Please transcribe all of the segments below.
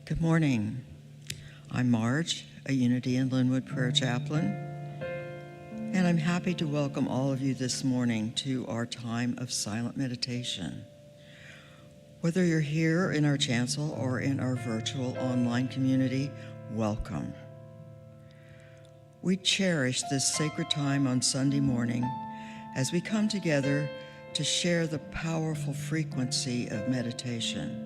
Good morning. I'm Marge, a Unity in Lynnwood prayer chaplain, and I'm happy to welcome all of you this morning to our time of silent meditation. Whether you're here in our chancel or in our virtual online community, welcome. We cherish this sacred time on Sunday morning as we come together to share the powerful frequency of meditation.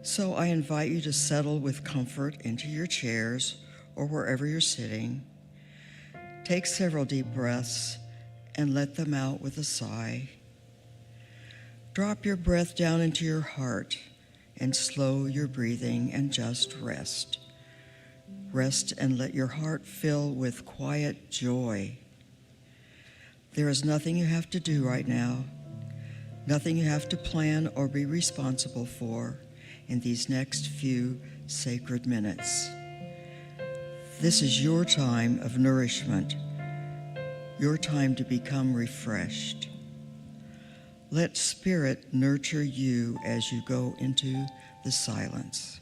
So I invite you to settle with comfort into your chairs or wherever you're sitting. Take several deep breaths and let them out with a sigh. Drop your breath down into your heart and slow your breathing and just rest. Rest and let your heart fill with quiet joy. There is nothing you have to do right now, nothing you have to plan or be responsible for in these next few sacred minutes. This is your time of nourishment, your time to become refreshed. Let Spirit nurture you as you go into the silence.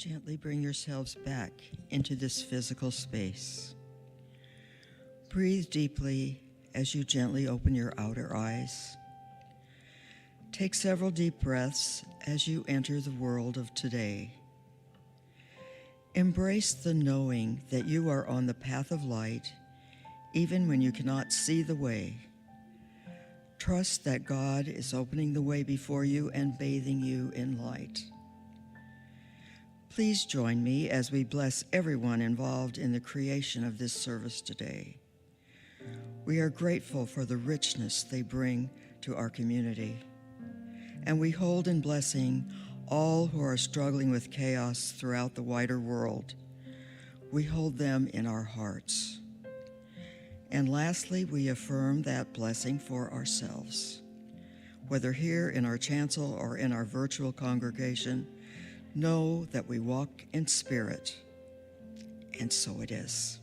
Gently bring yourselves back into this physical space. Breathe deeply as you gently open your outer eyes. Take several deep breaths as you enter the world of today. Embrace the knowing that you are on the path of light, even when you cannot see the way. Trust that God is opening the way before you and bathing you in light. Please join me as we bless everyone involved in the creation of this service today. We are grateful for the richness they bring to our community, and we hold in blessing all who are struggling with chaos throughout the wider world. We hold them in our hearts. And lastly, we affirm that blessing for ourselves. Whether here in our chancel or in our virtual congregation, know that we walk in spirit, and so it is.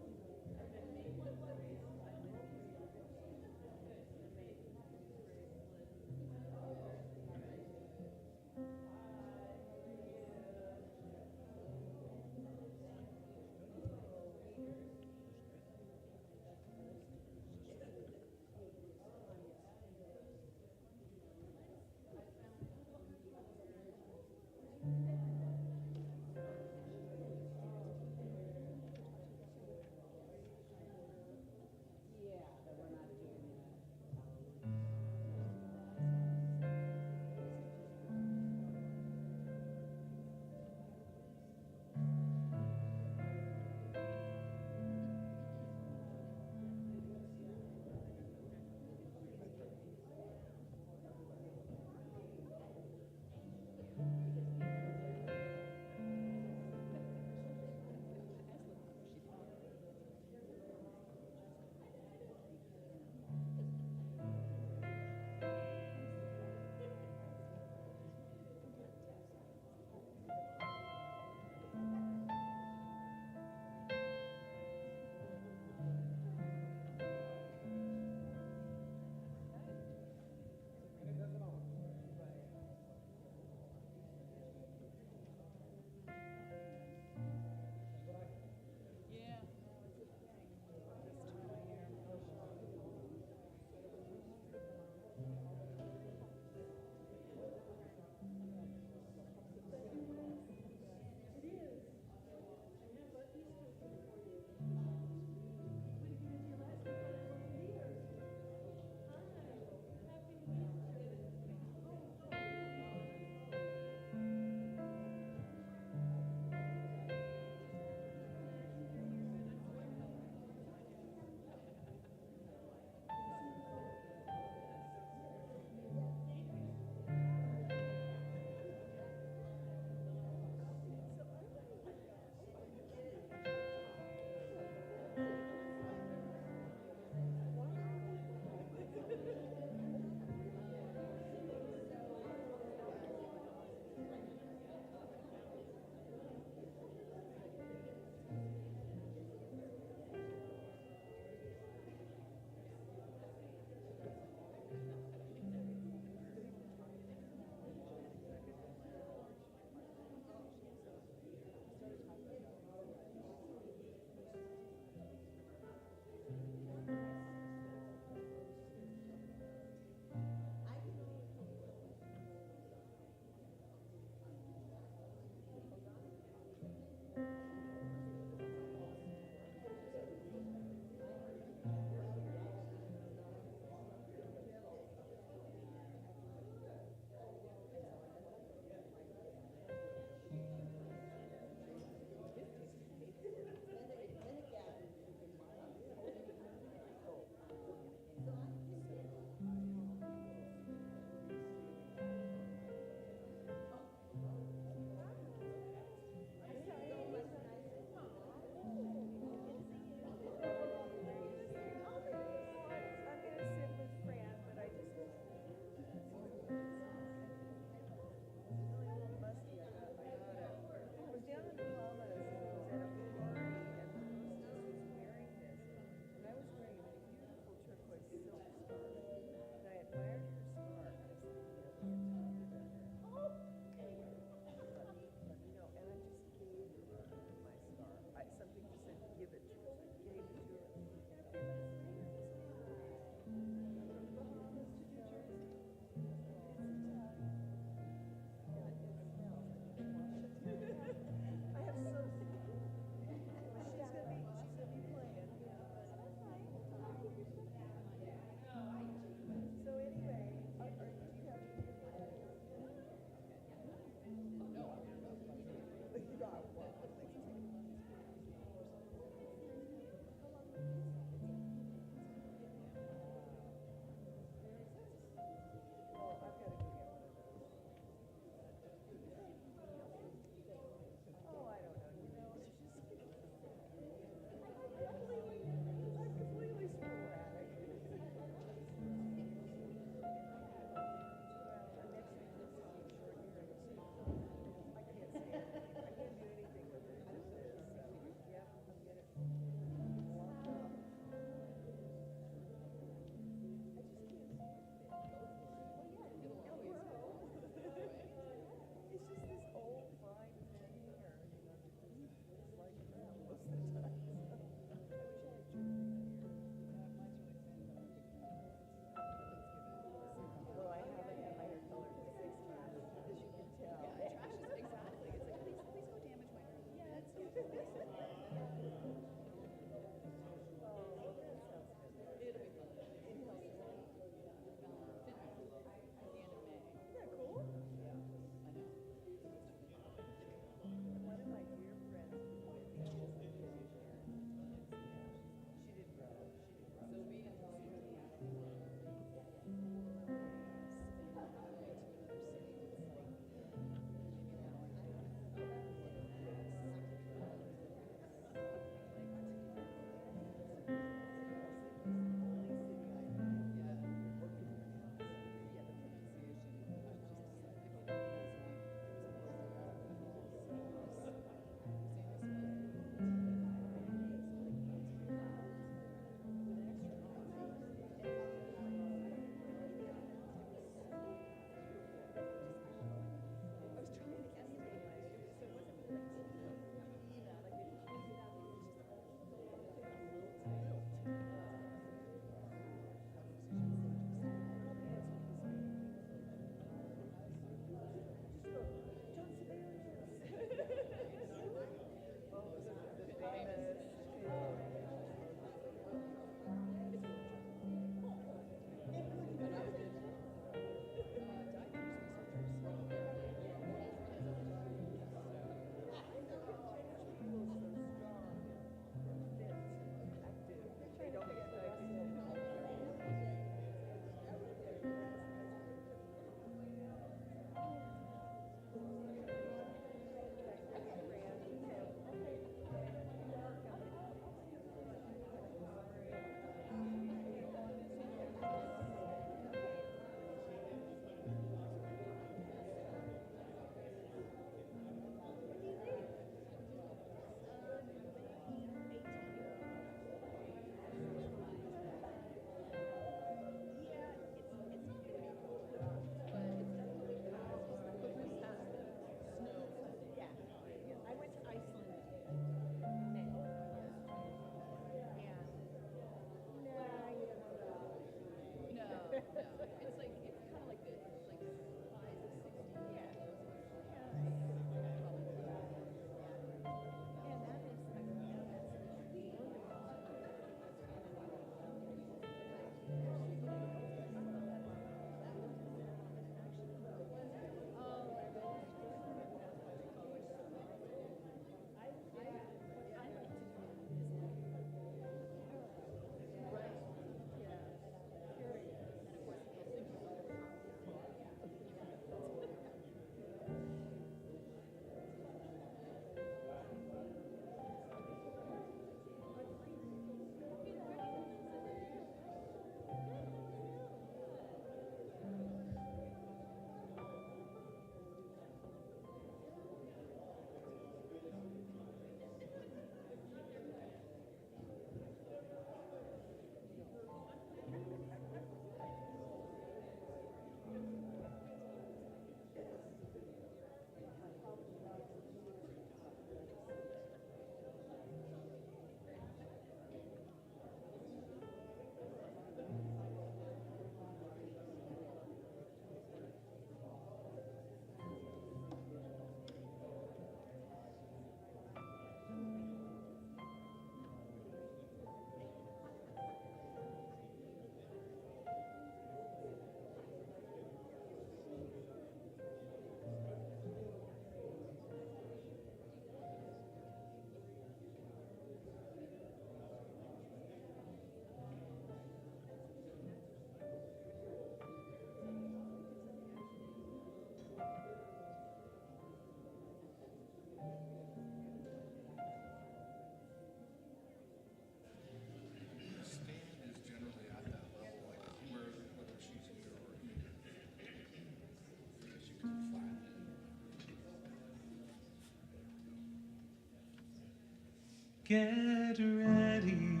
Get ready,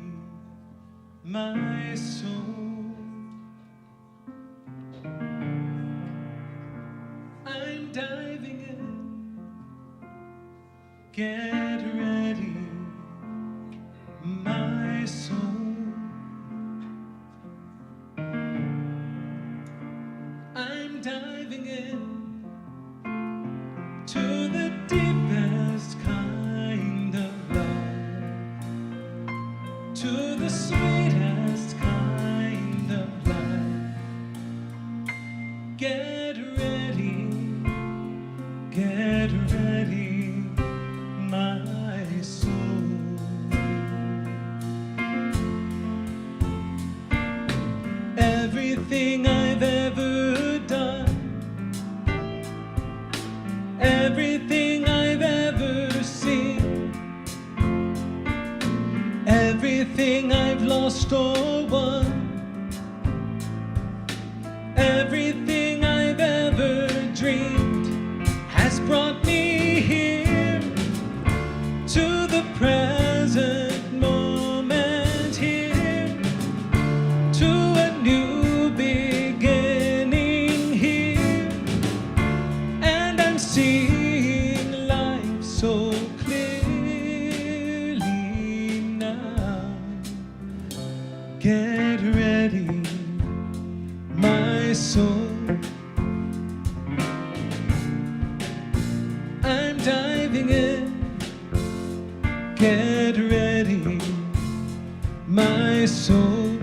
my soul. I'm diving in. Get ready, my soul. I'm diving in to the deepest kind of love, to the sweetest kind of life. Get ready, my soul. Everything I've ever done, everything I've ever seen, everything I've lost or won, everything I've ever dreamed has brought me here to the present moment, here to a new beginning here, and I'm seeing life so clearly now. Get ready, my soul. I'm diving in. Get ready, my soul.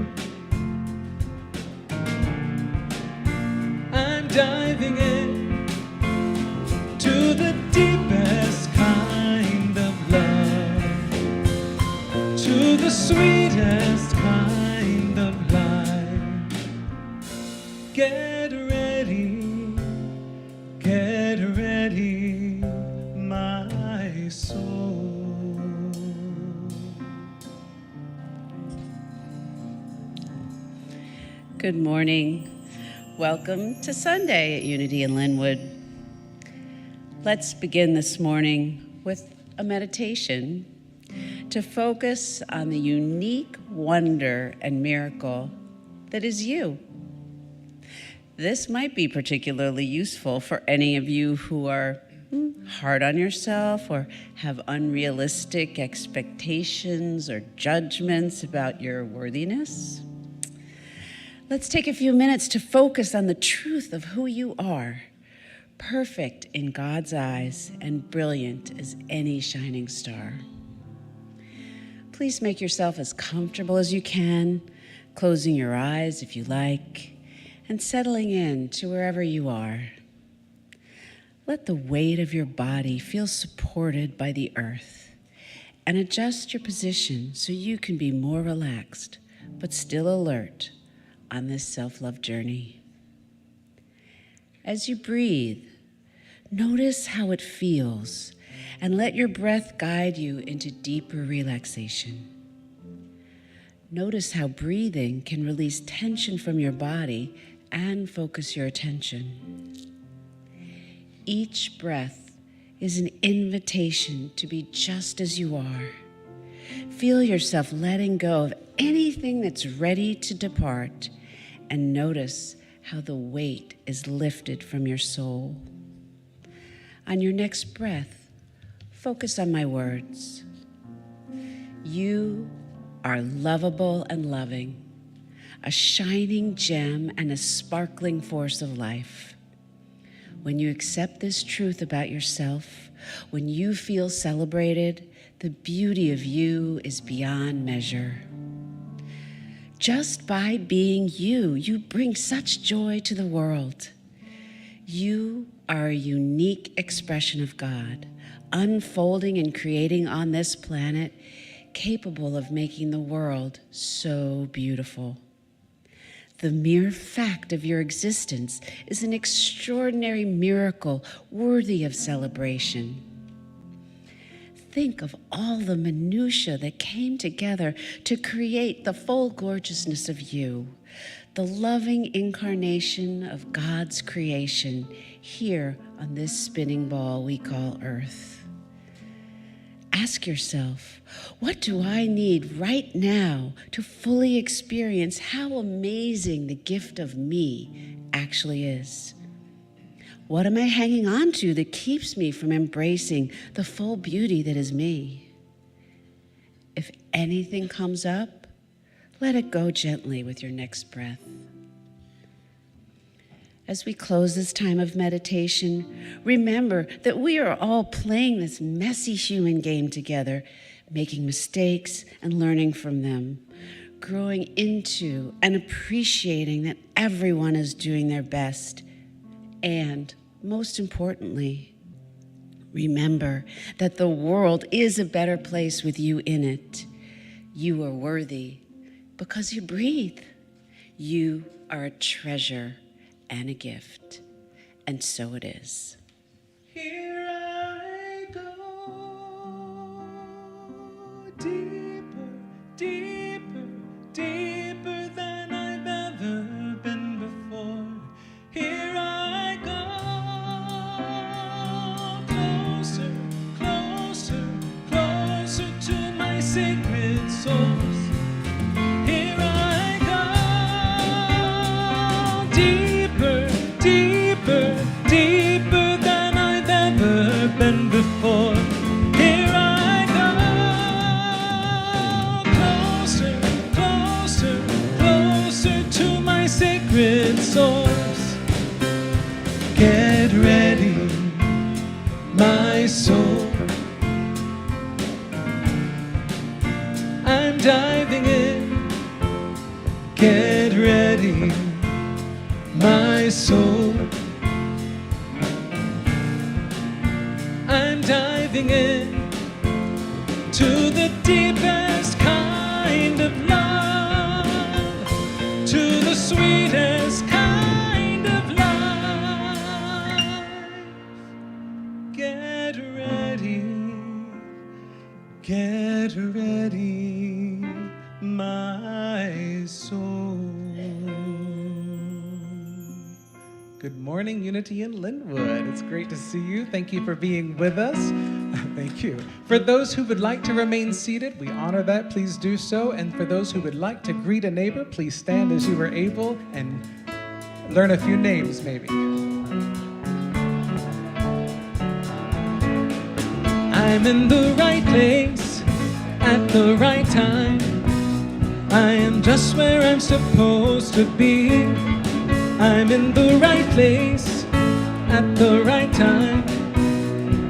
I'm diving in to the deepest kind of love, to the sweetest kind of life. Get ready, my soul. Good morning. Welcome to Sunday at Unity in Lynnwood. Let's begin this morning with a meditation to focus on the unique wonder and miracle that is you. This might be particularly useful for any of you who are hard on yourself or have unrealistic expectations or judgments about your worthiness. Let's take a few minutes to focus on the truth of who you are, perfect in God's eyes and brilliant as any shining star. Please make yourself as comfortable as you can, closing your eyes if you like, and settling in to wherever you are. Let the weight of your body feel supported by the earth, and adjust your position so you can be more relaxed, but still alert on this self-love journey. As you breathe, notice how it feels, and let your breath guide you into deeper relaxation. Notice how breathing can release tension from your body and focus your attention. Each breath is an invitation to be just as you are. Feel yourself letting go of anything that's ready to depart, and notice how the weight is lifted from your soul. On your next breath, focus on my words. You are lovable and loving, a shining gem and a sparkling force of life. When you accept this truth about yourself, when you feel celebrated, the beauty of you is beyond measure. Just by being you, you bring such joy to the world. You are a unique expression of God, unfolding and creating on this planet, capable of making the world so beautiful. The mere fact of your existence is an extraordinary miracle worthy of celebration. Think of all the minutiae that came together to create the full gorgeousness of you, the loving incarnation of God's creation here on this spinning ball we call Earth. Ask yourself, what do I need right now to fully experience how amazing the gift of me actually is? What am I hanging on to that keeps me from embracing the full beauty that is me? If anything comes up, let it go gently with your next breath. As we close this time of meditation, remember that we are all playing this messy human game together, making mistakes and learning from them, growing into and appreciating that everyone is doing their best. And most importantly, remember that the world is a better place with you in it. You are worthy because you breathe. You are a treasure and a gift, and so it is. Here I go, deeper, deeper, deeper than I've ever been before. Here I go, closer, closer, closer to my sacred source. Here I go, deeper, deeper, deeper than I've ever been before. Here I go, closer, closer, closer to my sacred source. Get ready, my soul. I'm diving in. Get ready, my soul. I'm diving in to the deepest kind of love, to the sweetest kind of life. Get ready, my soul. Good morning, Unity in Lynnwood. It's great to see you. Thank you for being with us. Thank you. For those who would like to remain seated, we honor that. Please do so. And for those who would like to greet a neighbor, please stand as you were able and learn a few names, maybe. I'm in the right place at the right time. I am just where I'm supposed to be. I'm in the right place at the right time.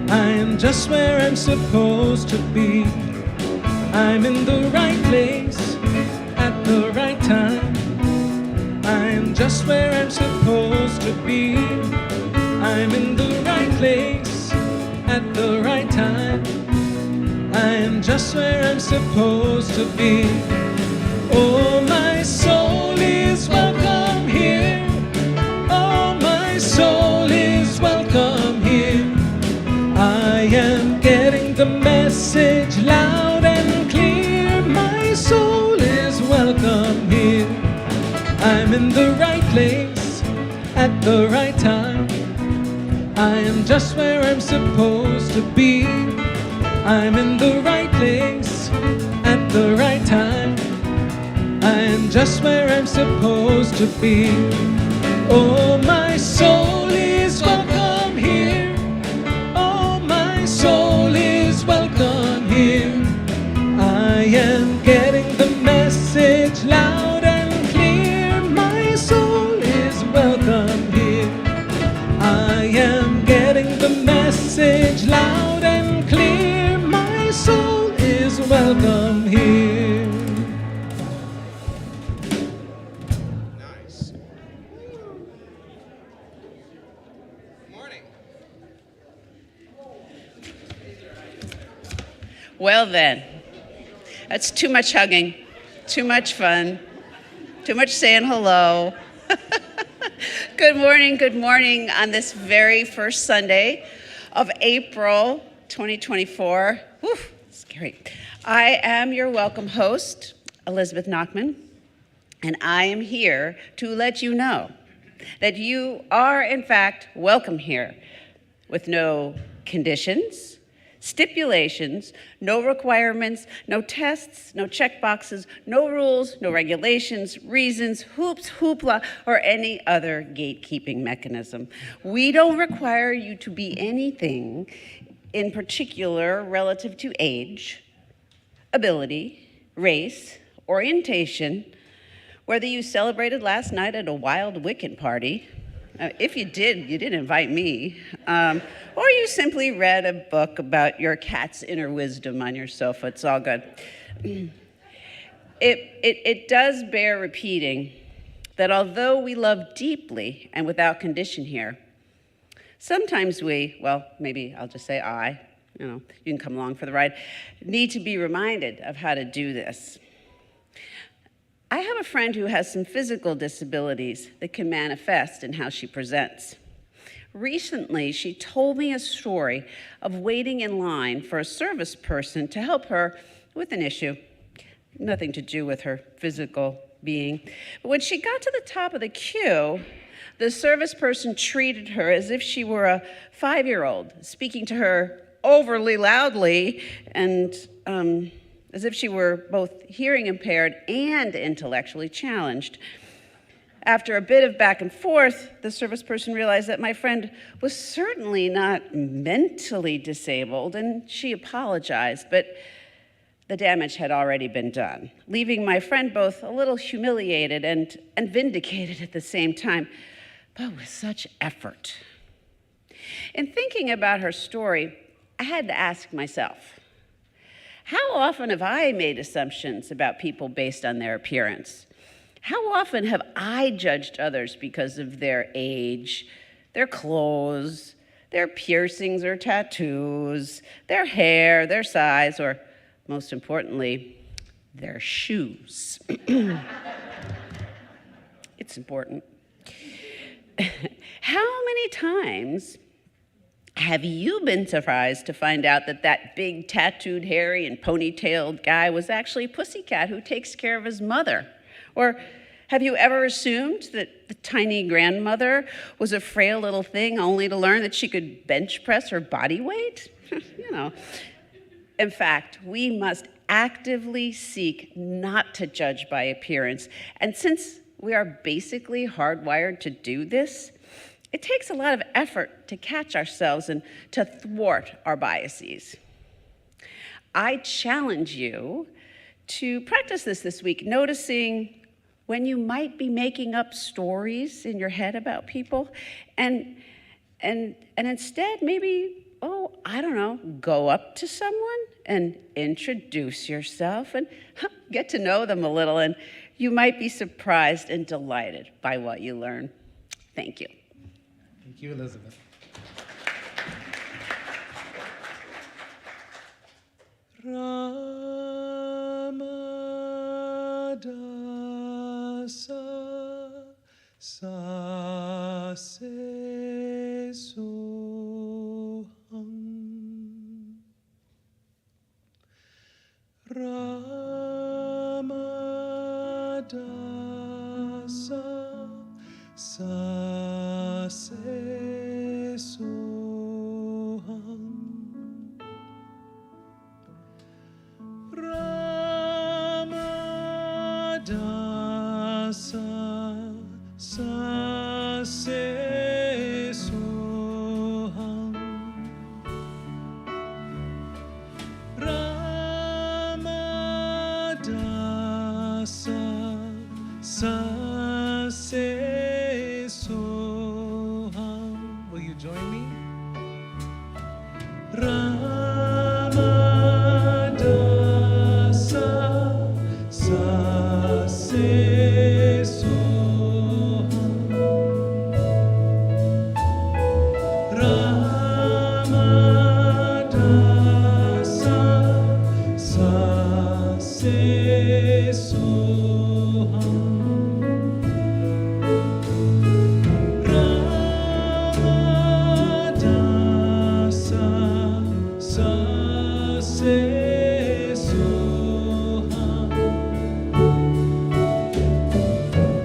I am just where I'm supposed to be. I'm in the right place at the right time. I am just where I'm supposed to be. I'm in the right place at the right time. I am just where I'm supposed to be. Oh, my soul is welcome here. Oh, my soul is welcome here. I am getting the message loud and clear. My soul is welcome here. I'm in the right place at the right time. I am just where I'm supposed to be. I'm in the right place at the right time. I am just where I'm supposed to be. Oh, my soul is welcome here. Oh, my soul is welcome here. I am getting the message loud and clear. My soul is welcome here. I am getting the message loud and clear. My soul is welcome here. Nice. Morning. Well then, that's too much hugging, too much fun, too much saying hello. Good morning on this very first Sunday of April 2024. Whew, scary. I am your welcome host, Elizabeth Nachman, and I am here to let you know that you are in fact welcome here with no conditions, stipulations, no requirements, no tests, no checkboxes, no rules, no regulations, reasons, hoops, hoopla, or any other gatekeeping mechanism. We don't require you to be anything in particular relative to age, ability, race, orientation, whether you celebrated last night at a wild Wiccan party. If you did, you didn't invite me. Or you simply read a book about your cat's inner wisdom on your sofa. It's all good. It does bear repeating that although we love deeply and without condition here, sometimes we, well, maybe I'll just say I, you can come along for the ride, need to be reminded of how to do this. I have a friend who has some physical disabilities that can manifest in how she presents. Recently, she told me a story of waiting in line for a service person to help her with an issue, nothing to do with her physical being. But when she got to the top of the queue, the service person treated her as if she were a 5-year-old, speaking to her overly loudly and as if she were both hearing impaired and intellectually challenged. After a bit of back and forth, the service person realized that my friend was certainly not mentally disabled, and she apologized, but the damage had already been done, leaving my friend both a little humiliated and vindicated at the same time, but with such effort. In thinking about her story, I had to ask myself, how often have I made assumptions about people based on their appearance? How often have I judged others because of their age, their clothes, their piercings or tattoos, their hair, their size, or most importantly, their shoes? It's important. How many times have you been surprised to find out that that big tattooed, hairy, and ponytailed guy was actually Pussycat who takes care of his mother? Or have you ever assumed that the tiny grandmother was a frail little thing only to learn that she could bench press her body weight? In fact, we must actively seek not to judge by appearance. And since we are basically hardwired to do this, it takes a lot of effort to catch ourselves and to thwart our biases. I challenge you to practice this week, noticing when you might be making up stories in your head about people, and instead maybe, go up to someone and introduce yourself and get to know them a little, and you might be surprised and delighted by what you learn. Thank you. Thank you, Elizabeth. Ramadasa Sase Soham Ramadasa Sase Soham Ramadasa Sase Soham Ramadasa Sase Soham. Will you join me? Ramadasa Sase Soham. Ramadasa Sase Soham. Ramadasa Sase Soham.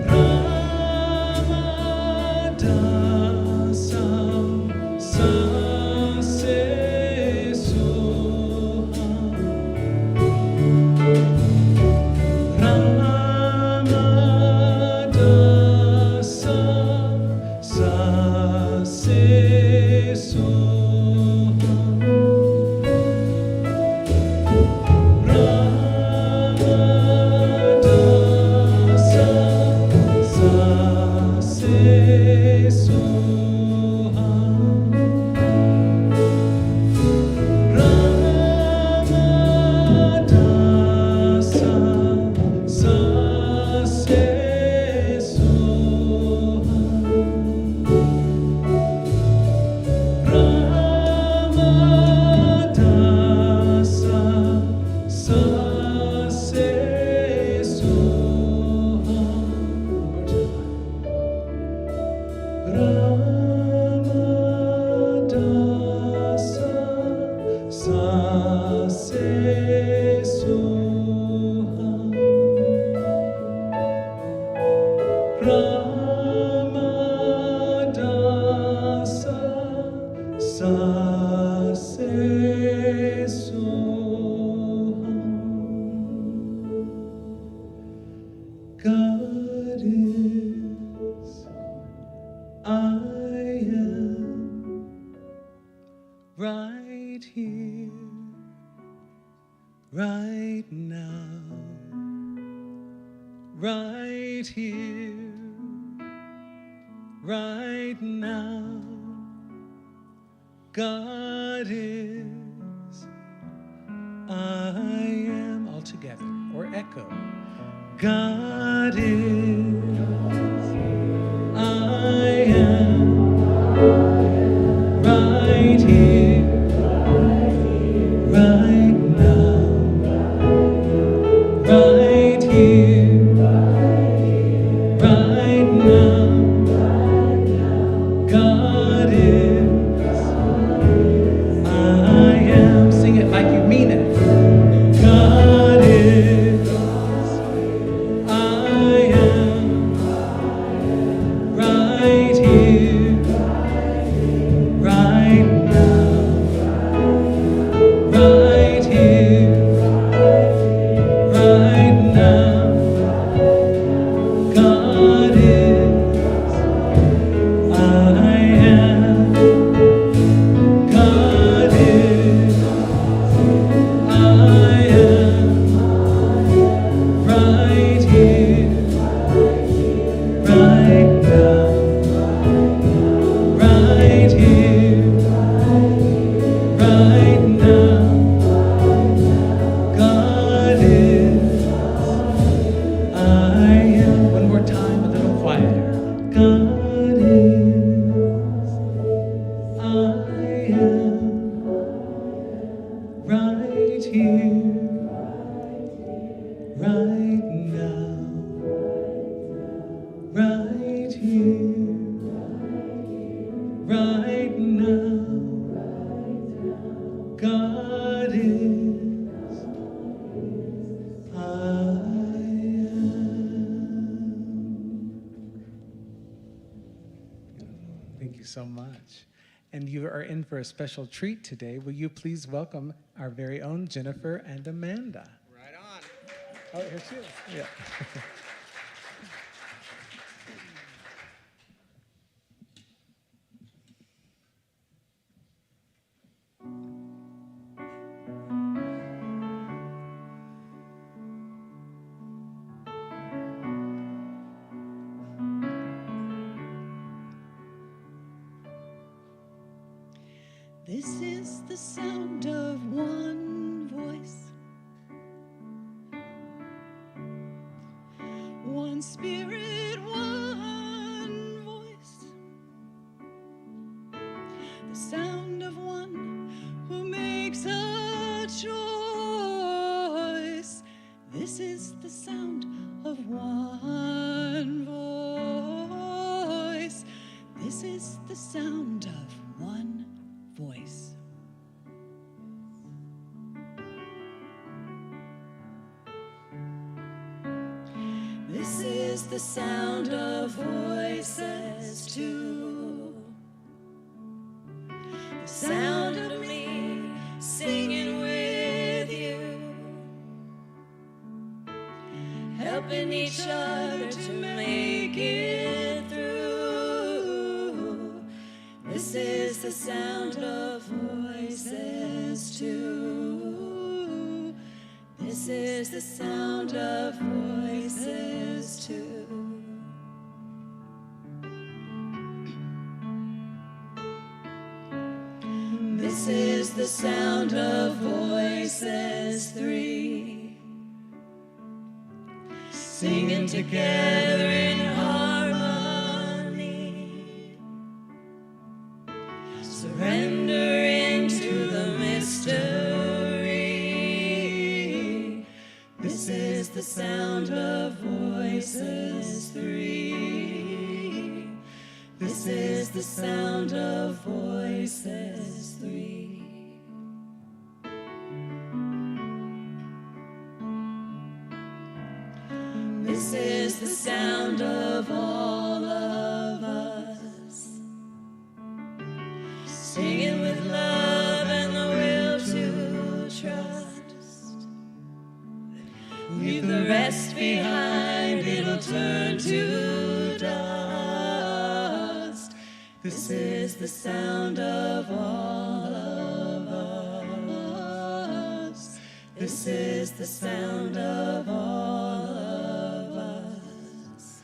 Ramadasa So much. And you are in for a special treat today. Will you please welcome our very own Jennifer and Amanda? Right on. Oh, here she is. Yeah. This is the sound of one voice, one spirit, one voice, the sound of one who makes a choice. This is the sound of one voice. This is the sound of one voice. This is the sound of voices too. The sound of me singing with you, helping each other to make it through. This is the sound of voices too. This is the sound of voices too. This is the sound of voices three, singing together in harmony, surrendering to the mystery. This is the sound of voices three. This is the sound of voices three. This is the sound of all of us, singing with love and the will to trust. Leave the rest behind, it'll turn to dust. This is the sound of all of us. This is the sound of all of us.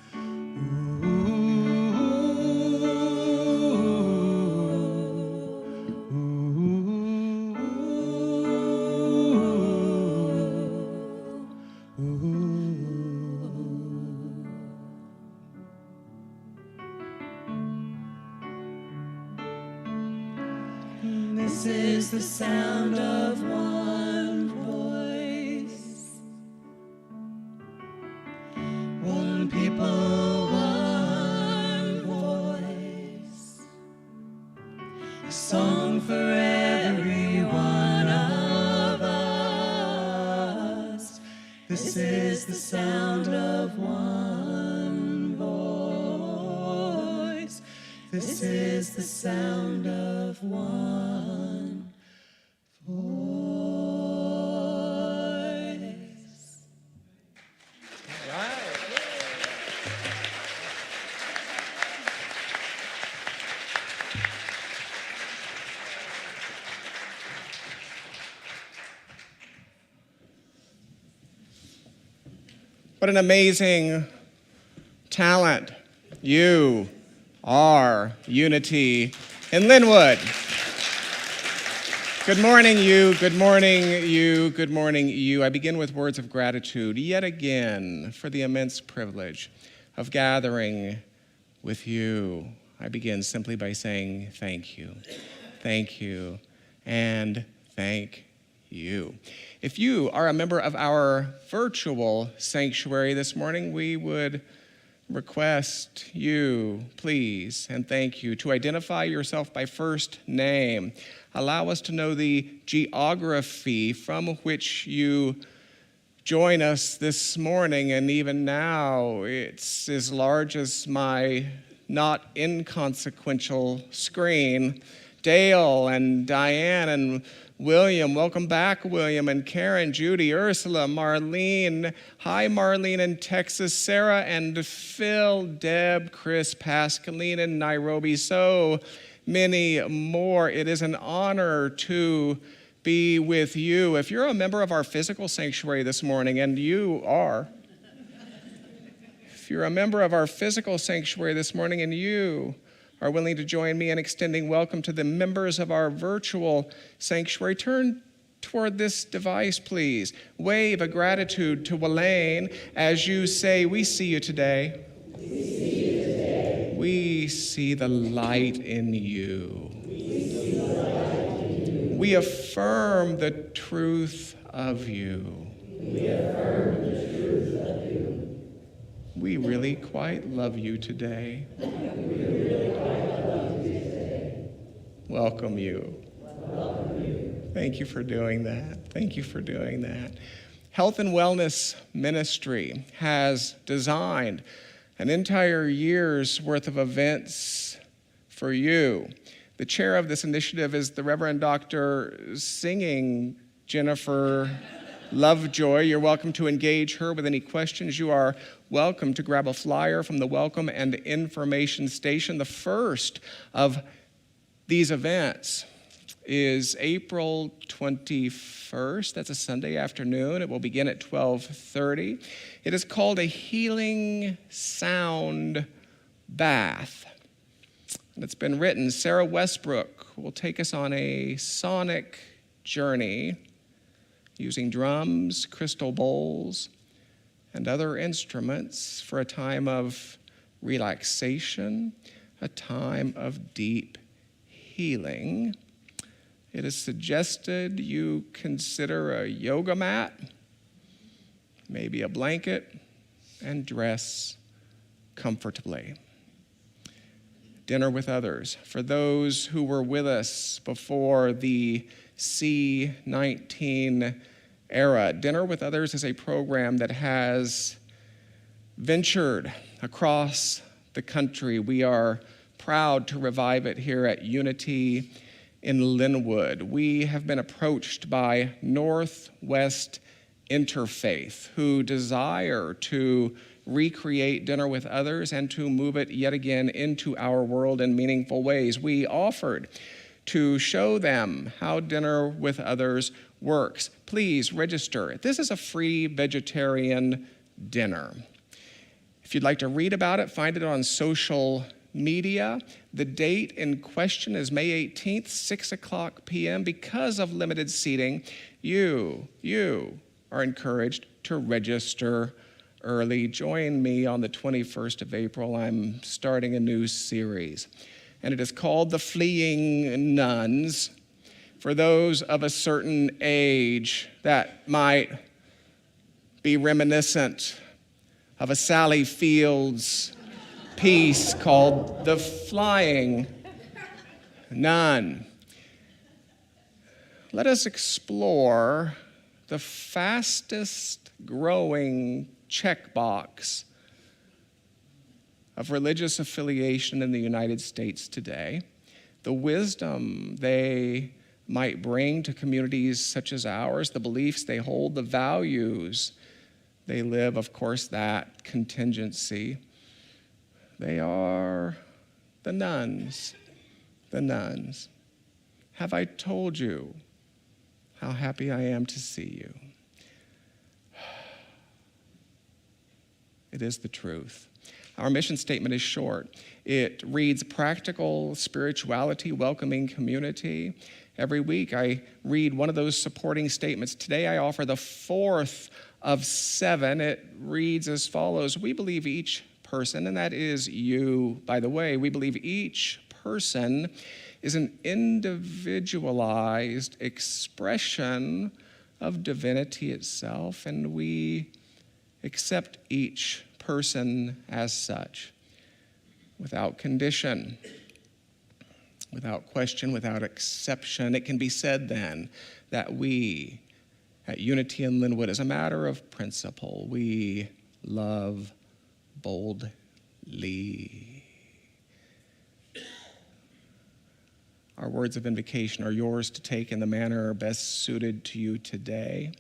This is the sound of one voice, one people, one voice, a song for every one of us. This is the sound of one voice. This is the sound of one voice. What an amazing talent you are, Unity in Lynnwood. Good morning, you. Good morning, you. Good morning, you. I begin with words of gratitude yet again for the immense privilege of gathering with you. I begin simply by saying thank you, and thank you. If you are a member of our virtual sanctuary this morning, we would request you, please, and thank you, to identify yourself by first name. Allow us to know the geography from which you join us this morning, and even now it's as large as my not inconsequential screen. Dale and Diane and William, welcome back, William, and Karen, Judy, Ursula, Marlene. Hi, Marlene in Texas, Sarah and Phil, Deb, Chris, Pascaline in Nairobi, so many more. It is an honor to be with you. If you're a member of our physical sanctuary this morning, and you are, if you're a member of our physical sanctuary this morning and you are willing to join me in extending welcome to the members of our virtual sanctuary, turn toward this device, please. Wave a gratitude to Walayn as you say, "We see you today. We see you today. We see the light in you. We affirm the truth of you. We really quite love you today. Welcome you. Thank you for doing that. Thank you for doing that. Health and Wellness Ministry has designed an entire year's worth of events for you. The chair of this initiative is the Reverend Dr. Singing Jennifer Lovejoy. You're welcome to engage her with any questions. You are welcome to grab a flyer from the Welcome and Information Station, the first of these events is April 21st. That's a Sunday afternoon. It will begin at 12:30. It is called a Healing Sound Bath. And it's been written. Sarah Westbrook will take us on a sonic journey using drums, crystal bowls, and other instruments for a time of relaxation, a time of deep healing. It is suggested you consider a yoga mat, maybe a blanket, and dress comfortably. Dinner with others. For those who were with us before the C-19 era, Dinner with Others is a program that has ventured across the country. We are proud to revive it here at Unity in Lynnwood. We have been approached by Northwest Interfaith who desire to recreate Dinner with Others and to move it yet again into our world in meaningful ways. We offered to show them how Dinner with Others works. Please register. This is a free vegetarian dinner. If you'd like to read about it, find it on social media. The date in question is May 18th, 6:00 p.m. Because of limited seating, you are encouraged to register early. Join me on the 21st of April. I'm starting a new series, and it is called The Fleeing Nuns. For those of a certain age, that might be reminiscent of a Sally Fields piece called The Flying Nun. Let us explore the fastest growing checkbox of religious affiliation in the United States today, the wisdom they might bring to communities such as ours, the beliefs they hold, the values they live, of course, that contingency. They are the nuns, the nuns. Have I told you how happy I am to see you? It is the truth. Our mission statement is short. It reads practical spirituality, welcoming community. Every week I read one of those supporting statements. Today I offer the fourth of 7. It reads as follows. We believe each person, and that is you, by the way, we believe each person is an individualized expression of divinity itself, and we accept each person as such, without condition, without question, without exception. It can be said then that we at Unity in Lynnwood, as a matter of principle, we love boldly. Our words of invocation are yours to take in the manner best suited to you today.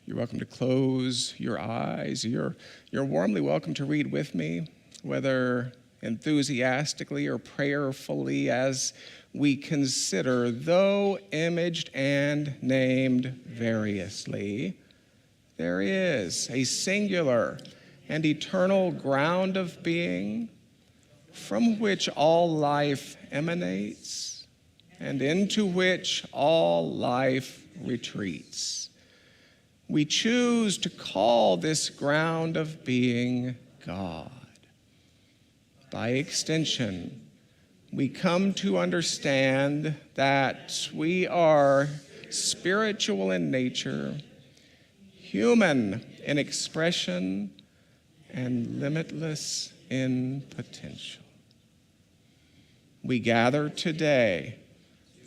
You're welcome to close your eyes. You're warmly welcome to read with me, whether enthusiastically or prayerfully, as we consider, though imaged and named variously, there is a singular and eternal ground of being from which all life emanates and into which all life retreats. We choose to call this ground of being God. By extension, we come to understand that we are spiritual in nature, human in expression, and limitless in potential. We gather today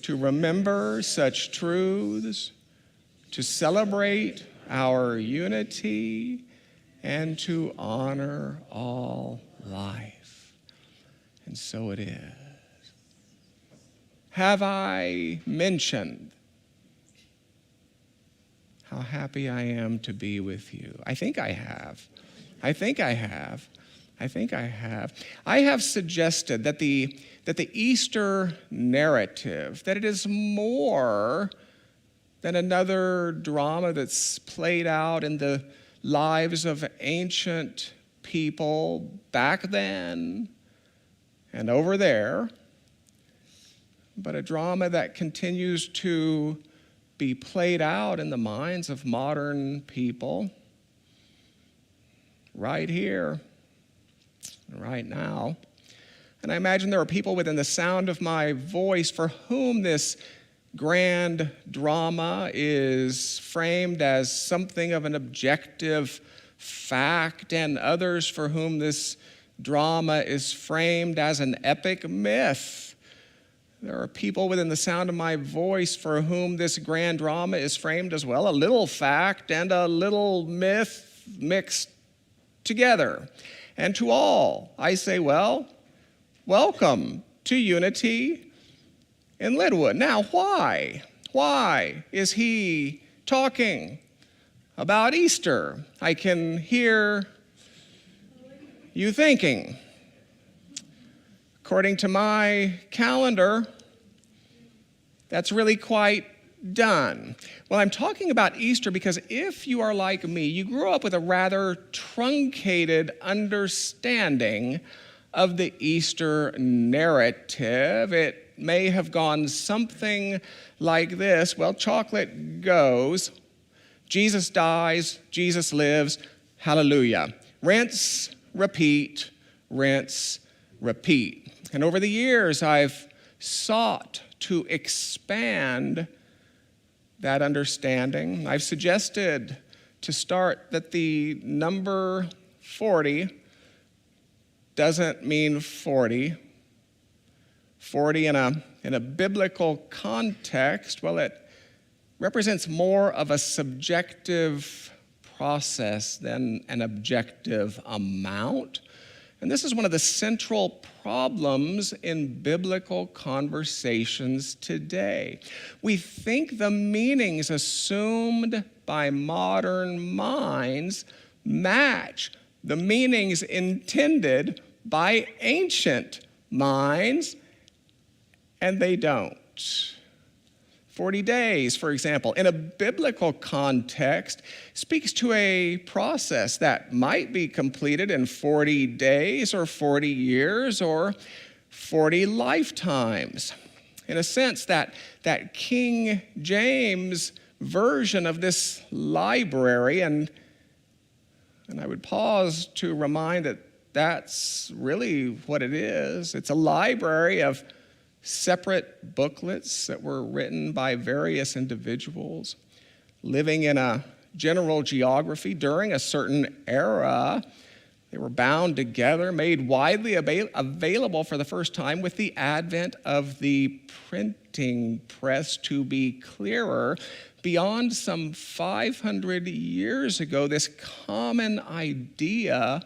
to remember such truths, to celebrate our unity, and to honor all life. And so it is. Have I mentioned how happy I am to be with you? I think I have. I think I have. I have suggested that the Easter narrative, that it is more than another drama that's played out in the lives of ancient people back then and over there, but a drama that continues to be played out in the minds of modern people right here, right now. And I imagine there are people within the sound of my voice for whom this grand drama is framed as something of an objective fact, and others for whom this drama is framed as an epic myth. There are people within the sound of my voice for whom this grand drama is framed as, well, a little fact and a little myth mixed together. And to all, I say, well, welcome to Unity in Lynnwood. Now, why? Why is he talking about Easter? I can hear you thinking. According to my calendar, that's really quite done. Well, I'm talking about Easter because if you are like me, you grew up with a rather truncated understanding of the Easter narrative. It may have gone something like this. Well, chocolate goes, Jesus dies, Jesus lives, hallelujah. Rinse, repeat, rinse, repeat. And over the years, I've sought to expand that understanding. I've suggested to start that the number 40 doesn't mean 40. 40 in a biblical context, well, it represents more of a subjective process than an objective amount. And this is one of the central problems in biblical conversations today. We think the meanings assumed by modern minds match the meanings intended by ancient minds, and they don't. 40 days, for example, in a biblical context, speaks to a process that might be completed in 40 days or 40 years or 40 lifetimes. In a sense, that King James version of this library, and I would pause to remind that that's really what it is. It's a library of separate booklets that were written by various individuals living in a general geography during a certain era. They were bound together, made widely available for the first time with the advent of the printing press. To be clearer, beyond some 500 years ago, this common idea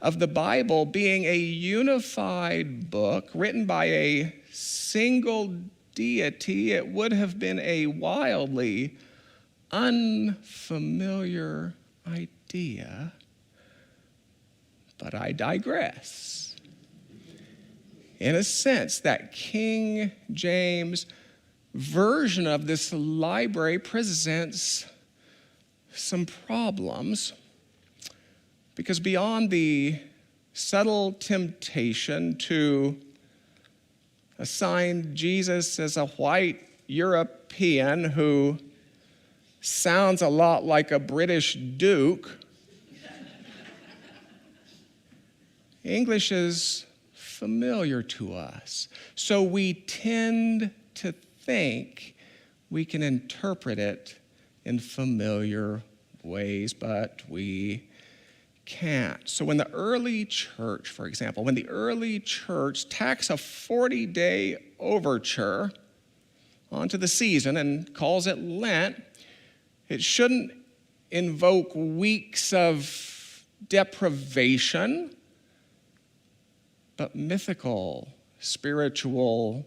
of the Bible being a unified book written by a single deity, it would have been a wildly unfamiliar idea. But I digress. In a sense, that King James version of this library presents some problems, because beyond the subtle temptation to assign Jesus as a white European who sounds a lot like a British duke, English is familiar to us. So we tend to think we can interpret it in familiar ways, but we can't. So when the early church, for example, when the early church tacks a 40-day overture onto the season and calls it Lent, it shouldn't invoke weeks of deprivation, but mythical, spiritual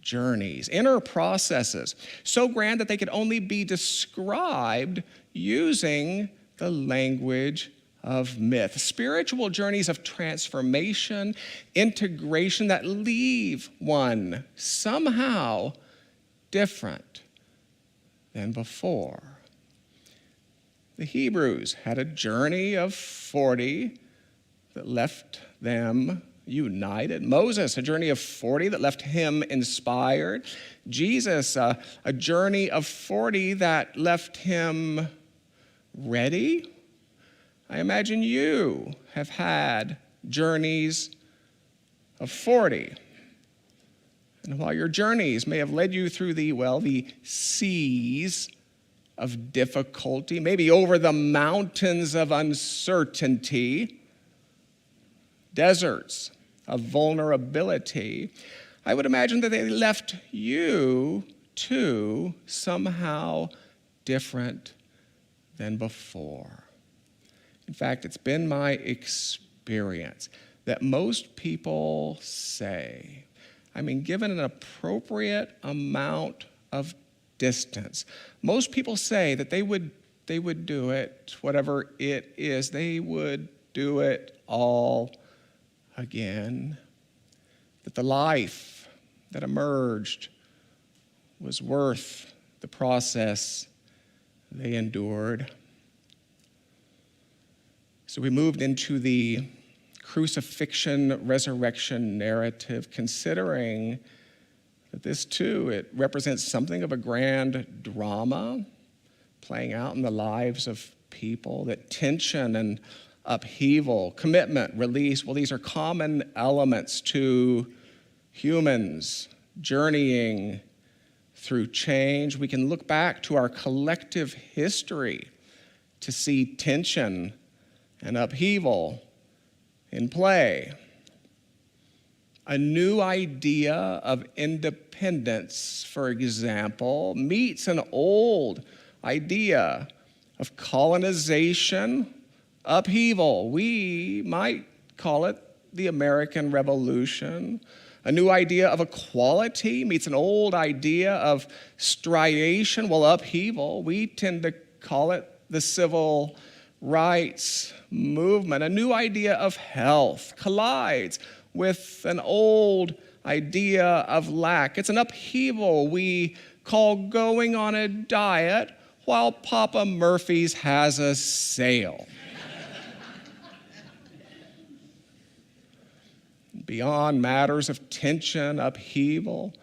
journeys, inner processes, so grand that they could only be described using the language of myth, spiritual journeys of transformation, integration that leave one somehow different than before. The Hebrews had a journey of 40 that left them united. Moses, a journey of 40 that left him inspired. Jesus, a journey of 40 that left him ready. I imagine you have had journeys of 40. And while your journeys may have led you through the seas of difficulty, maybe over the mountains of uncertainty, deserts of vulnerability, I would imagine that they left you too somehow different than before. In fact, it's been my experience that most people say, given an appropriate amount of distance, most people say that they would do it, whatever it is, they would do it all again, that the life that emerged was worth the process they endured. So we moved into the crucifixion, resurrection narrative, considering that this too, it represents something of a grand drama playing out in the lives of people, that tension and upheaval, commitment, release, these are common elements to humans journeying through change. We can look back to our collective history to see tension and upheaval in play. A new idea of independence, for example, meets an old idea of colonization, upheaval. We might call it the American Revolution. A new idea of equality meets an old idea of striation, upheaval. We tend to call it the civil rights movement. A new idea of health collides with an old idea of lack. It's an upheaval we call going on a diet while Papa Murphy's has a sale. Beyond matters of tension, upheaval,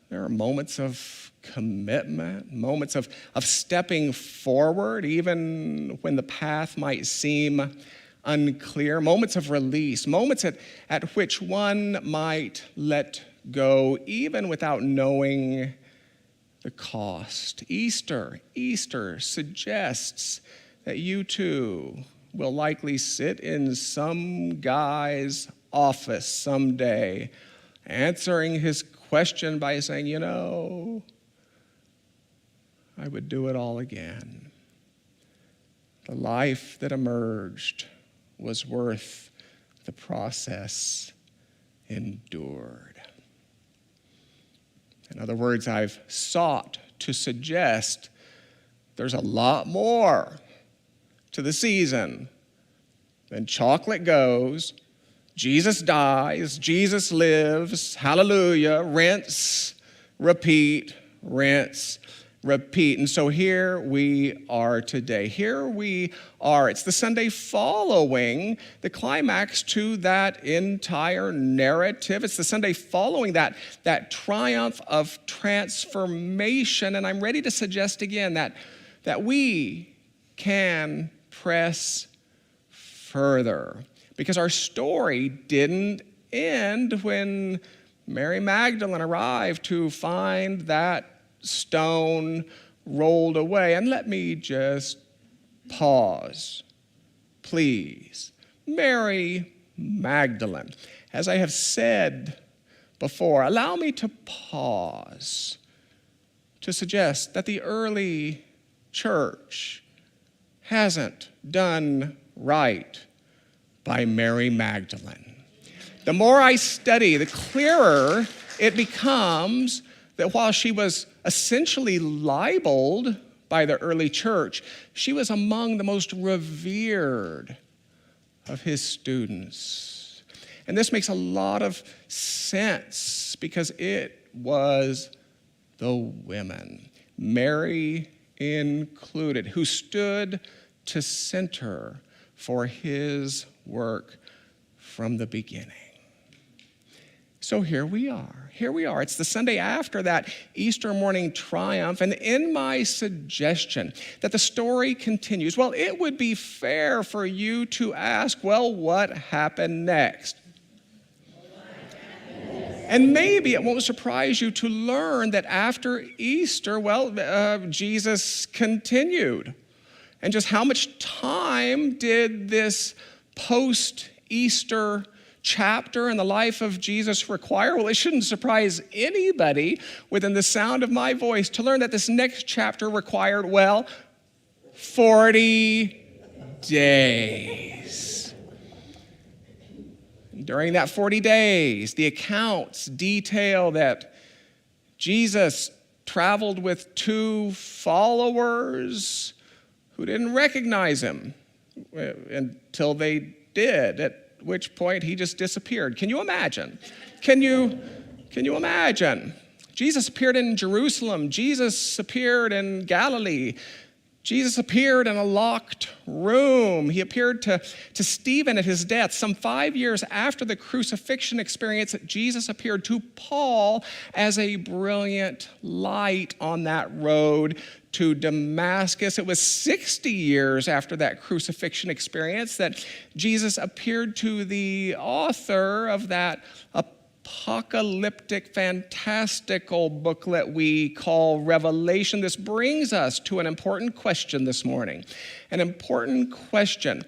there are moments of commitment, moments of stepping forward, even when the path might seem unclear, moments of release, moments at which one might let go, even without knowing the cost. Easter suggests that you too will likely sit in some guy's office someday, answering his question by saying, I would do it all again. The life that emerged was worth the process endured. In other words, I've sought to suggest there's a lot more to the season than chocolate goes, Jesus dies, Jesus lives, hallelujah, rinse, repeat, rinse, repeat. And so here we are today. Here we are. It's the Sunday following the climax to that entire narrative. It's the Sunday following that triumph of transformation. And I'm ready to suggest again that we can press further, because our story didn't end when Mary Magdalene arrived to find that stone rolled away. And let me just pause, please. Mary Magdalene. As I have said before, allow me to pause to suggest that the early church hasn't done right by Mary Magdalene. The more I study, the clearer it becomes that while she was essentially libeled by the early church, she was among the most revered of his students. And this makes a lot of sense because it was the women, Mary included, who stood to center for his work from the beginning. So here we are. It's the Sunday after that Easter morning triumph, and in my suggestion that the story continues, well, it would be fair for you to ask, well, what happened next? And maybe it won't surprise you to learn that after Easter, Jesus continued. And just how much time did this post-Easter chapter in the life of Jesus require? Well, it shouldn't surprise anybody within the sound of my voice to learn that this next chapter required, 40 days. During that 40 days, the accounts detail that Jesus traveled with 2 followers who didn't recognize him until they did, at which point he just disappeared. Can you imagine? Can you imagine? Jesus appeared in Jerusalem. Jesus appeared in Galilee. Jesus appeared in a locked room. He appeared to Stephen at his death. Some 5 years after the crucifixion experience, Jesus appeared to Paul as a brilliant light on that road to Damascus. It was 60 years after that crucifixion experience that Jesus appeared to the author of that apocalyptic, fantastical booklet we call Revelation. This brings us to an important question this morning. An important question.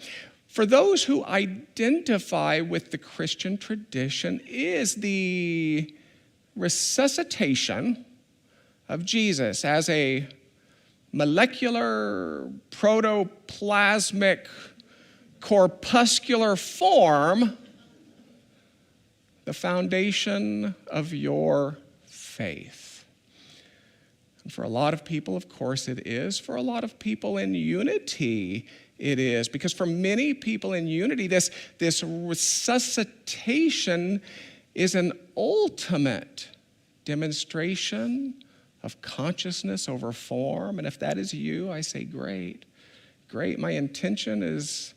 For those who identify with the Christian tradition, is the resuscitation of Jesus as a molecular, protoplasmic, corpuscular form the foundation of your faith? And for a lot of people, of course, it is. For a lot of people in unity, it is. Because for many people in unity, this resuscitation is an ultimate demonstration of consciousness over form. And if that is you, I say, great. Great. My intention is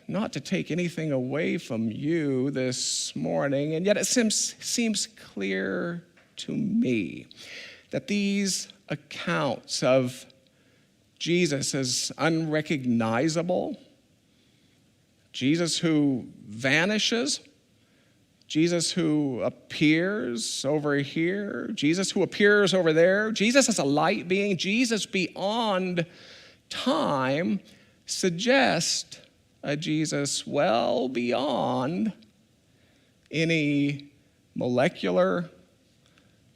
not to take anything away from you this morning, and yet it seems clear to me that these accounts of Jesus as unrecognizable, Jesus who vanishes, Jesus who appears over here, Jesus who appears over there, Jesus as a light being, Jesus beyond time, suggest a Jesus well beyond any molecular,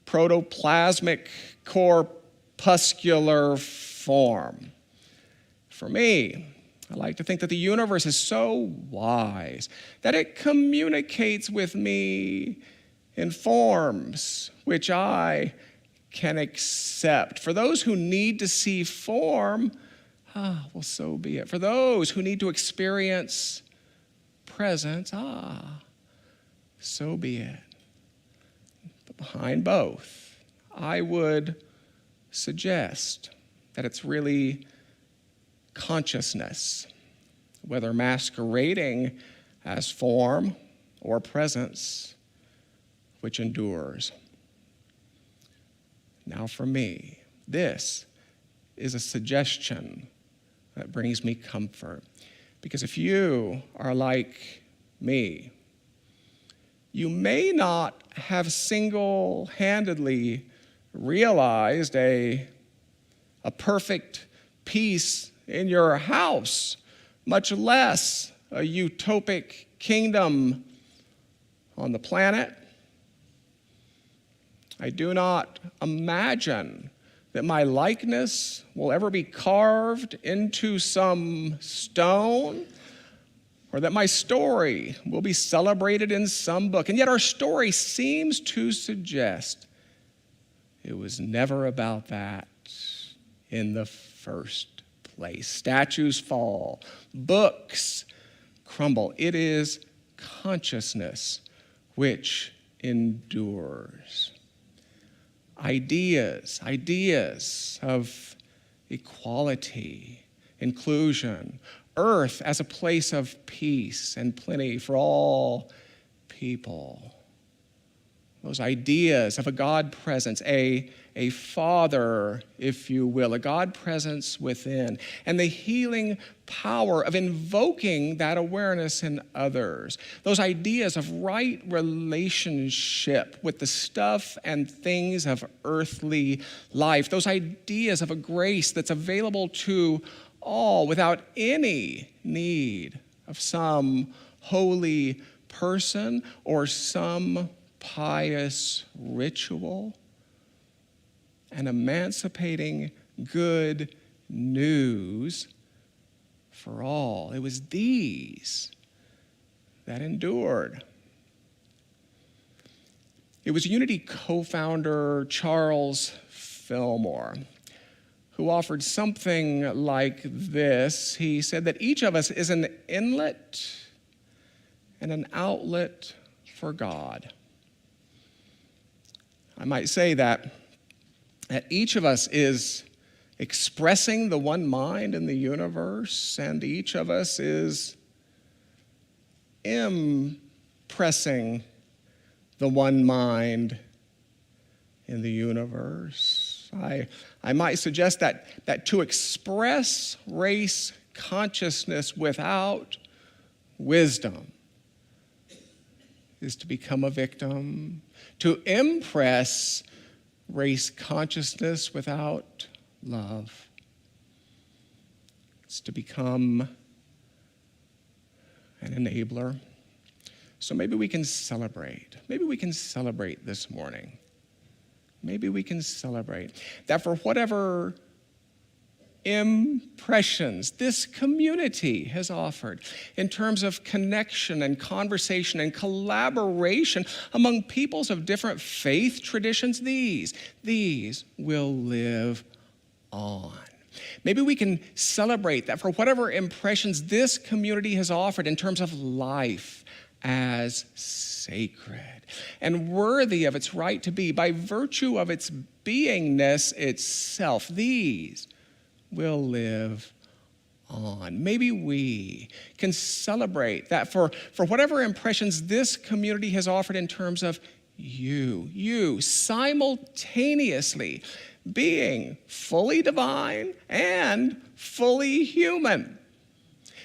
protoplasmic, corpuscular form. For me, I like to think that the universe is so wise that it communicates with me in forms which I can accept. For those who need to see form, so be it. For those who need to experience presence, so be it. But behind both, I would suggest that it's really consciousness, whether masquerading as form or presence, which endures. Now for me, this is a suggestion that brings me comfort. Because if you are like me, you may not have single-handedly realized a perfect peace in your house, much less a utopic kingdom on the planet. I do not imagine that my likeness will ever be carved into some stone, or that my story will be celebrated in some book. And yet our story seems to suggest it was never about that in the first place. Statues fall, books crumble. It is consciousness which endures. Ideas of equality, inclusion, earth as a place of peace and plenty for all people. Those ideas of a God presence, a Father, if you will, a God presence within, and the healing power of invoking that awareness in others. Those ideas of right relationship with the stuff and things of earthly life. Those ideas of a grace that's available to all without any need of some holy person or some pious ritual, and emancipating good news for all. It was these that endured. It was Unity co-founder Charles Fillmore who offered something like this. He said that each of us is an inlet and an outlet for God. I might say that each of us is expressing the one mind in the universe, and each of us is impressing the one mind in the universe. I might suggest that to express race consciousness without wisdom is to become a victim. To impress race consciousness without love, it's to become an enabler. So maybe we can celebrate. Maybe we can celebrate this morning. Maybe we can celebrate that for whatever impressions this community has offered in terms of connection and conversation and collaboration among peoples of different faith traditions, these will live on. Maybe we can celebrate that for whatever impressions this community has offered in terms of life as sacred and worthy of its right to be by virtue of its beingness itself. These will live on. Maybe we can celebrate that for whatever impressions this community has offered in terms of you simultaneously being fully divine and fully human,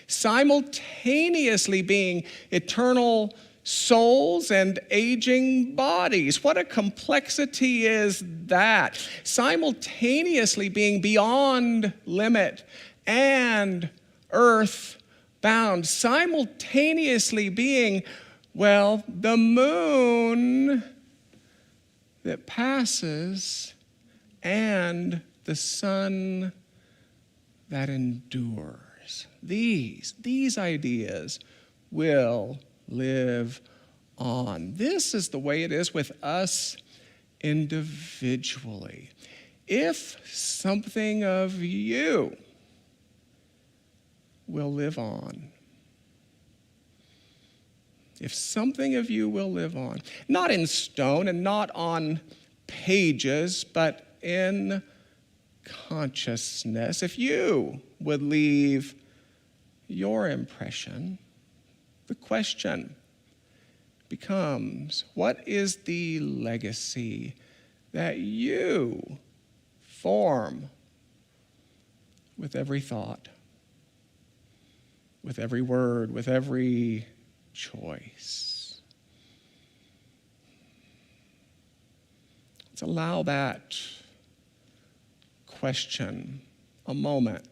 simultaneously being eternal souls and aging bodies. What a complexity is that? Simultaneously being beyond limit and earth-bound. Simultaneously being, well, the moon that passes and the sun that endures. These ideas will live on. This is the way it is with us individually. If something of you will live on, if something of you will live on, not in stone and not on pages, but in consciousness, if you would leave your impression, the question becomes, what is the legacy that you form with every thought, with every word, with every choice? Let's allow that question a moment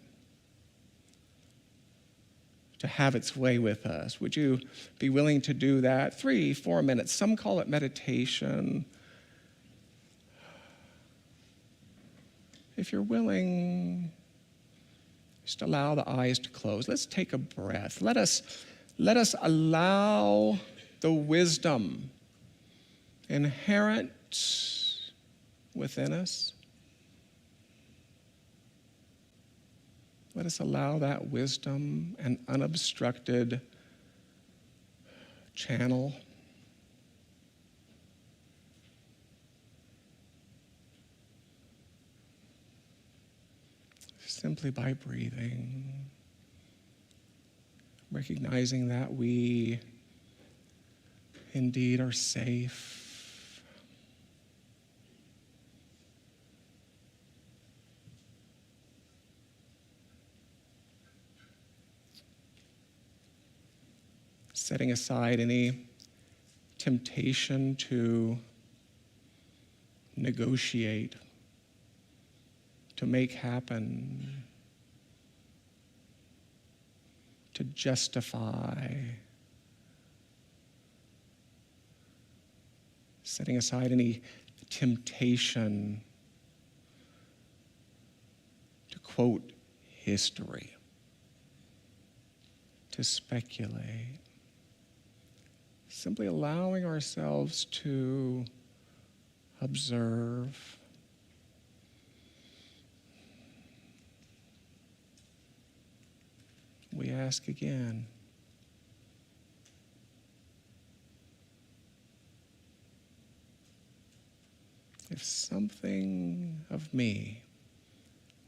to have its way with us. Would you be willing to do that? 3-4 minutes. Some call it meditation. If you're willing, just allow the eyes to close. Let's take a breath. Let us allow the wisdom inherent within us Let us allow that wisdom and unobstructed channel simply by breathing, recognizing that we indeed are safe. Setting aside any temptation to negotiate, to make happen, to justify. Setting aside any temptation to quote history, to speculate. Simply allowing ourselves to observe. We ask again, if something of me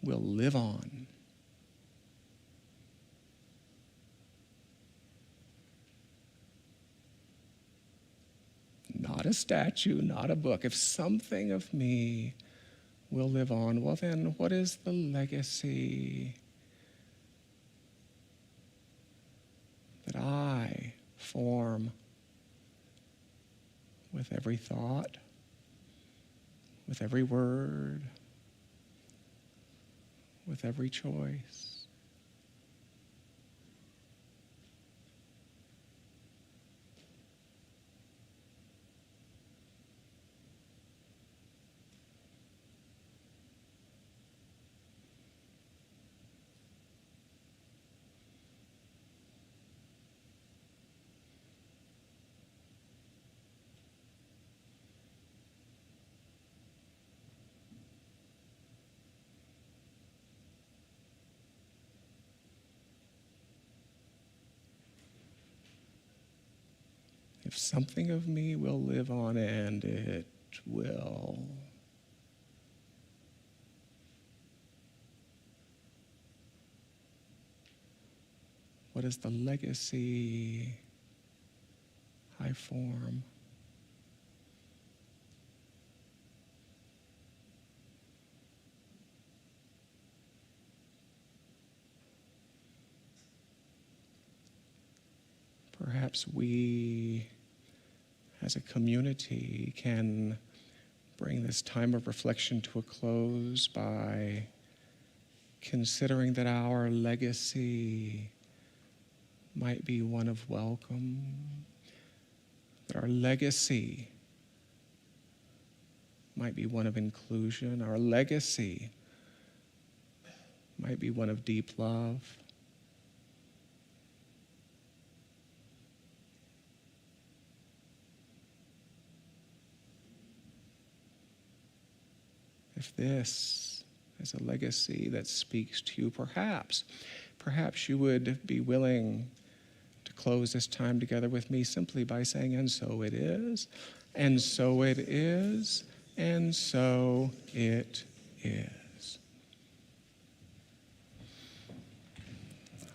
will live on, not a statue, not a book. If something of me will live on, well then, what is the legacy that I form with every thought, with every word, with every choice? If something of me will live on, and it will. What is the legacy I form? Perhaps we, as a community, can bring this time of reflection to a close by considering that our legacy might be one of welcome, that our legacy might be one of inclusion, our legacy might be one of deep love. If this is a legacy that speaks to you, perhaps you would be willing to close this time together with me simply by saying, and so it is, and so it is, and so it is.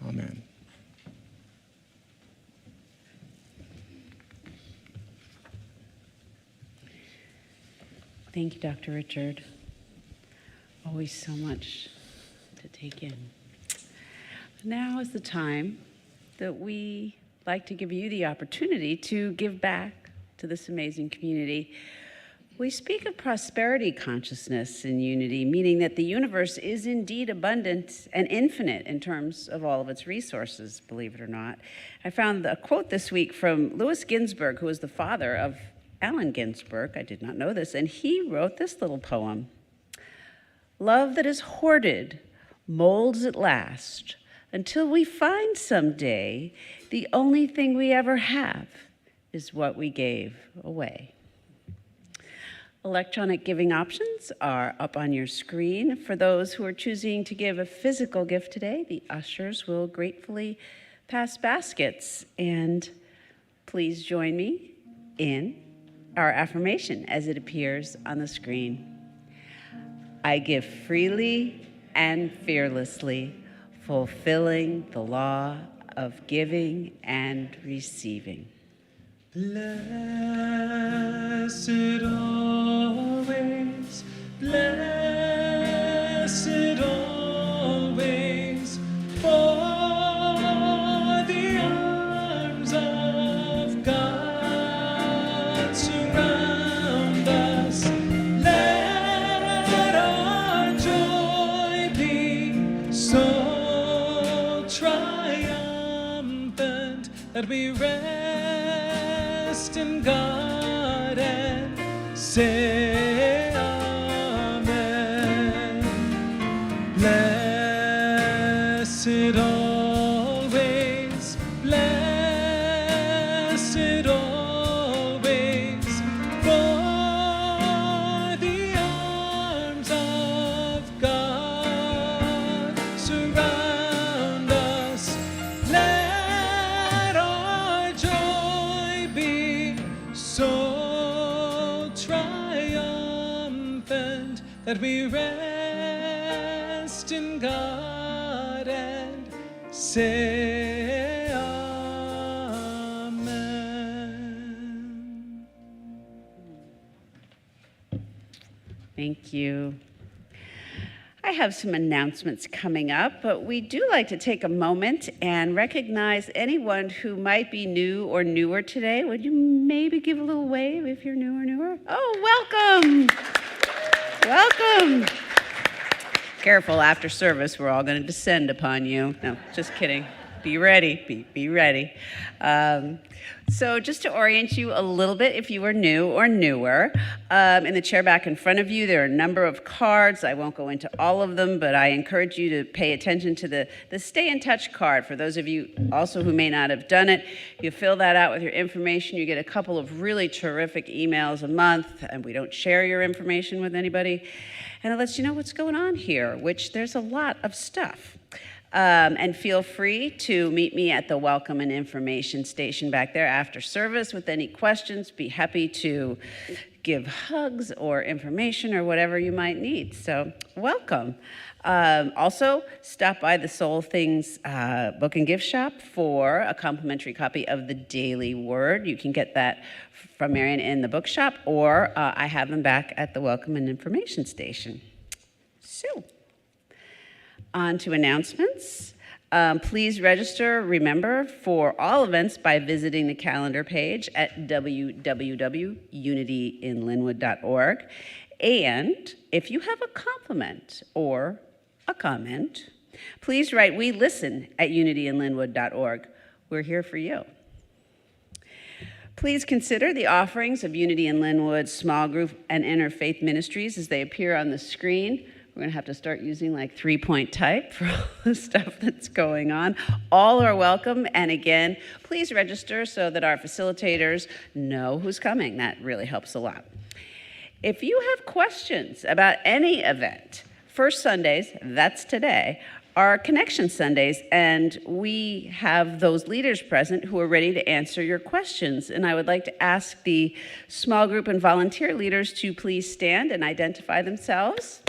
Amen. Thank you, Dr. Richard. Always so much to take in. Now is the time that we like to give you the opportunity to give back to this amazing community. We speak of prosperity consciousness in unity, meaning that the universe is indeed abundant and infinite in terms of all of its resources, believe it or not. I found a quote this week from Louis Ginsburg, who was the father of Allen Ginsberg. I did not know this, and he wrote this little poem. Love that is hoarded molds at last until we find someday the only thing we ever have is what we gave away. Electronic giving options are up on your screen. For those who are choosing to give a physical gift today, the ushers will gratefully pass baskets. And please join me in our affirmation as it appears on the screen. I give freely and fearlessly, fulfilling the law of giving and receiving. Blessed always, blessed always, for the arms of God surround us. Let our joy be so triumphant that we rest in God and say amen. Blessed always, blessed always, for the arms of God surround us. Let our joy be so triumphant that we rest in God and say amen. Thank you. I have some announcements coming up, but we do like to take a moment and recognize anyone who might be new or newer today. Would you maybe give a little wave if you're new or newer? Oh, welcome. Welcome. Careful, after service, we're all going to descend upon you. No, just kidding. Be ready. Be ready. So just to orient you a little bit, if you are new or newer, in the chair back in front of you, there are a number of cards. I won't go into all of them, but I encourage you to pay attention to the Stay in Touch card. For those of you also who may not have done it, you fill that out with your information. You get a couple of really terrific emails a month, and we don't share your information with anybody. And it lets you know what's going on here, which there's a lot of stuff. And feel free to meet me at the Welcome and Information Station back there after service with any questions. Be happy to give hugs or information or whatever you might need. So welcome. Also, stop by the Soul Things book and gift shop for a complimentary copy of the Daily Word. You can get that from Marion in the bookshop, or I have them back at the Welcome and Information Station. So, on to announcements. Please register, remember, for all events by visiting the calendar page at www.unityinlynnwood.org. And if you have a compliment or a comment, please write "We Listen" at unityinlynnwood.org. We're here for you. Please consider the offerings of Unity in Lynnwood Small Group and Interfaith Ministries as they appear on the screen. We're going to have to start using like 3-point type for all the stuff that's going on. All are welcome. And again, please register so that our facilitators know who's coming. That really helps a lot. If you have questions about any event, First Sundays, that's today, are Connection Sundays, and we have those leaders present who are ready to answer your questions. And I would like to ask the small group and volunteer leaders to please stand and identify themselves.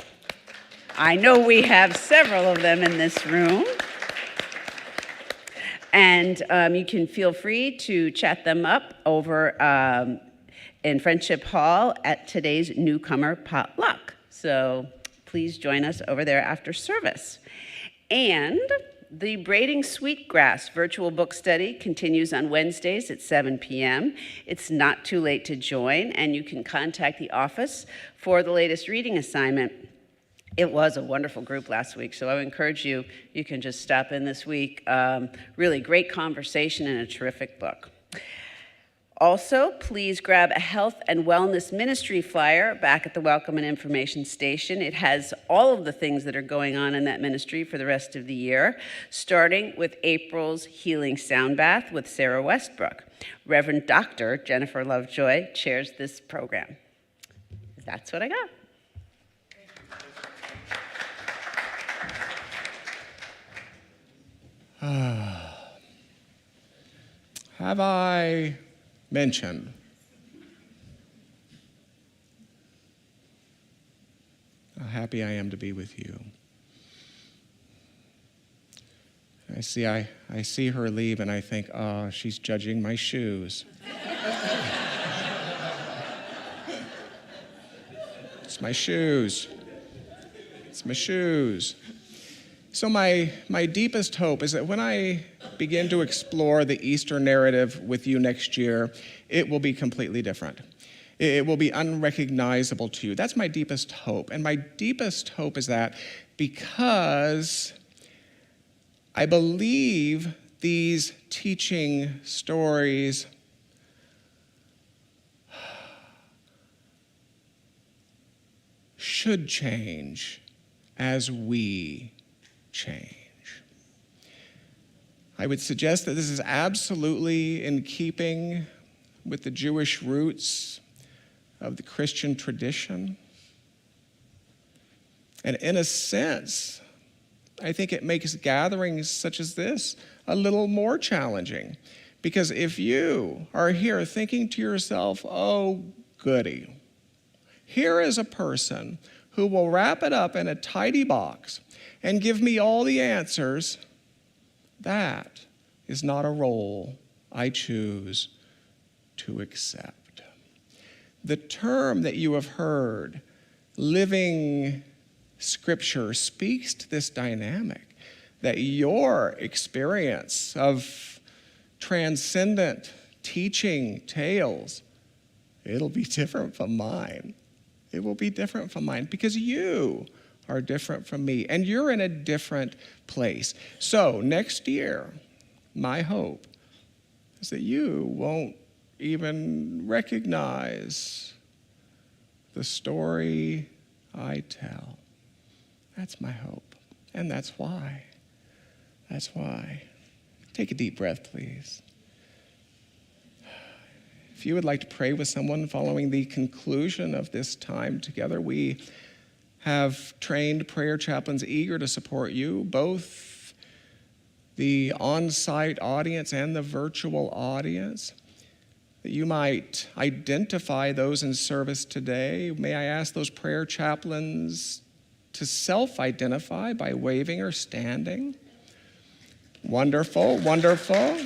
I know we have several of them in this room. And you can feel free to chat them up over in Friendship Hall at today's newcomer potluck. So please join us over there after service. And the Braiding Sweetgrass virtual book study continues on Wednesdays at 7 p.m. It's not too late to join, and you can contact the office for the latest reading assignment. It was a wonderful group last week, so I would encourage you, you can just stop in this week. Really great conversation and a terrific book. Also, please grab a health and wellness ministry flyer back at the Welcome and Information Station. It has all of the things that are going on in that ministry for the rest of the year, starting with April's Healing Sound Bath with Sarah Westbrook. Reverend Dr. Jennifer Lovejoy chairs this program. Is That's what I got. Have I mentioned how happy I am to be with you? I see her leave and I think, oh, she's judging my shoes. It's my shoes. It's my shoes. So my deepest hope is that when I begin to explore the Easter narrative with you next year, it will be completely different. It will be unrecognizable to you. That's my deepest hope. And my deepest hope is that because I believe these teaching stories should change as we change. I would suggest that this is absolutely in keeping with the Jewish roots of the Christian tradition. And in a sense, I think it makes gatherings such as this a little more challenging. Because if you are here thinking to yourself, oh, goody, here is a person who will wrap it up in a tidy box and give me all the answers, that is not a role I choose to accept. The term that you have heard, living Scripture, speaks to this dynamic, that your experience of transcendent teaching tales, it'll be different from mine. It will be different from mine because you are different from me and you're in a different place. So next year, my hope is that you won't even recognize the story I tell. That's my hope. And that's why. That's why. Take a deep breath, please. If you would like to pray with someone following the conclusion of this time together, we have trained prayer chaplains eager to support you, both the on-site audience and the virtual audience, that you might identify those in service today. May I ask those prayer chaplains to self-identify by waving or standing? Wonderful, wonderful.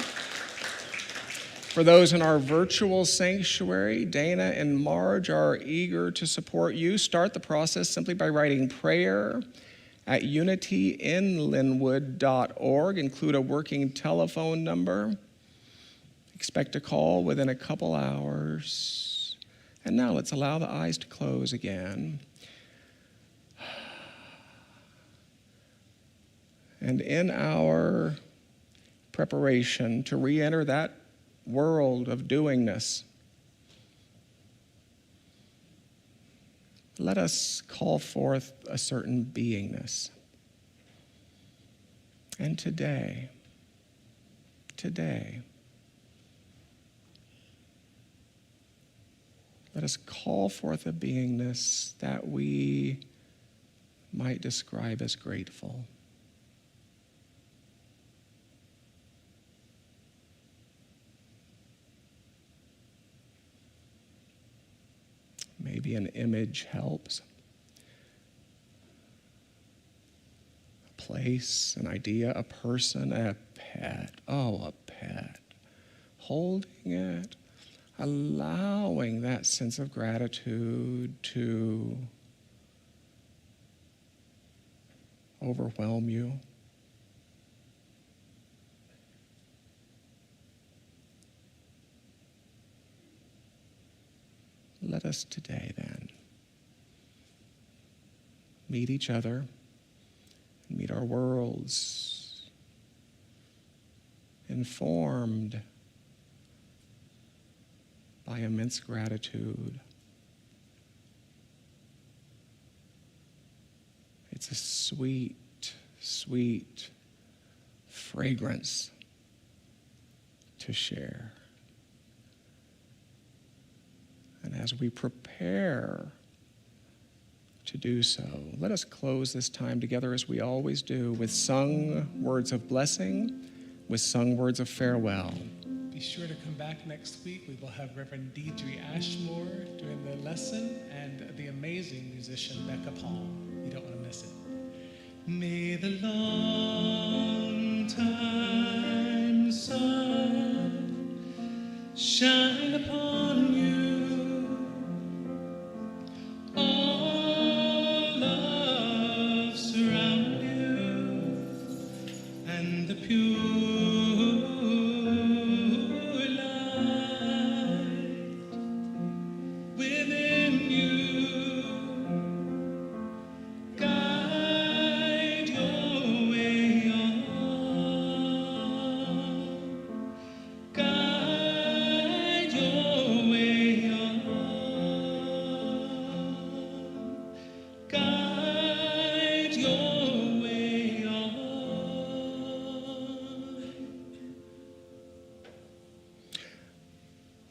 For those in our virtual sanctuary, Dana and Marge are eager to support you. Start the process simply by writing prayer at unityinlynnwood.org. Include a working telephone number. Expect a call within a couple hours. And now let's allow the eyes to close again. And in our preparation to re-enter that world of doingness, let us call forth a certain beingness. And today, let us call forth a beingness that we might describe as grateful. Maybe an image helps. A place, an idea, a person, a pet. Oh, a pet. Holding it, allowing that sense of gratitude to overwhelm you. Let us today, then, meet each other, meet our worlds, informed by immense gratitude. It's a sweet, sweet fragrance to share. And as we prepare to do so. Let us close this time together as we always do with sung words of blessing, with sung words of farewell. Be sure to come back next week. We will have Reverend Deidre Ashmore during the lesson and the amazing musician Becca Palm. You don't want to miss it. May the long time sun shine upon you. All love surround you, and the pure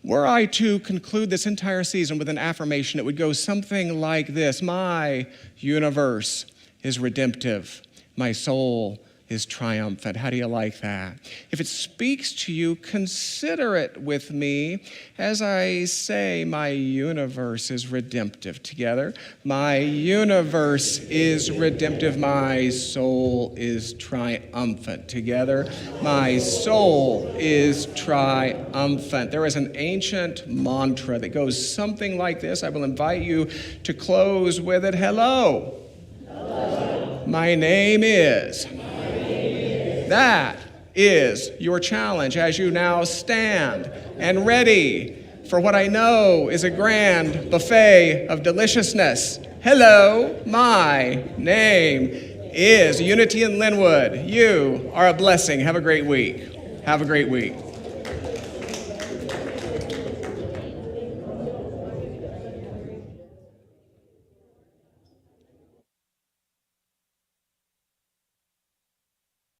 Were I to conclude this entire season with an affirmation, it would go something like this: my universe is redemptive. My soul is triumphant. How do you like that? If it speaks to you, consider it with me as I say, my universe is redemptive. Together, my universe is redemptive. My soul is triumphant. Together, my soul is triumphant. There is an ancient mantra that goes something like this. I will invite you to close with it. Hello. Hello. My name is. That is your challenge as you now stand and ready for what I know is a grand buffet of deliciousness. Hello, my name is Unity in Lynnwood. You are a blessing. Have a great week. Have a great week.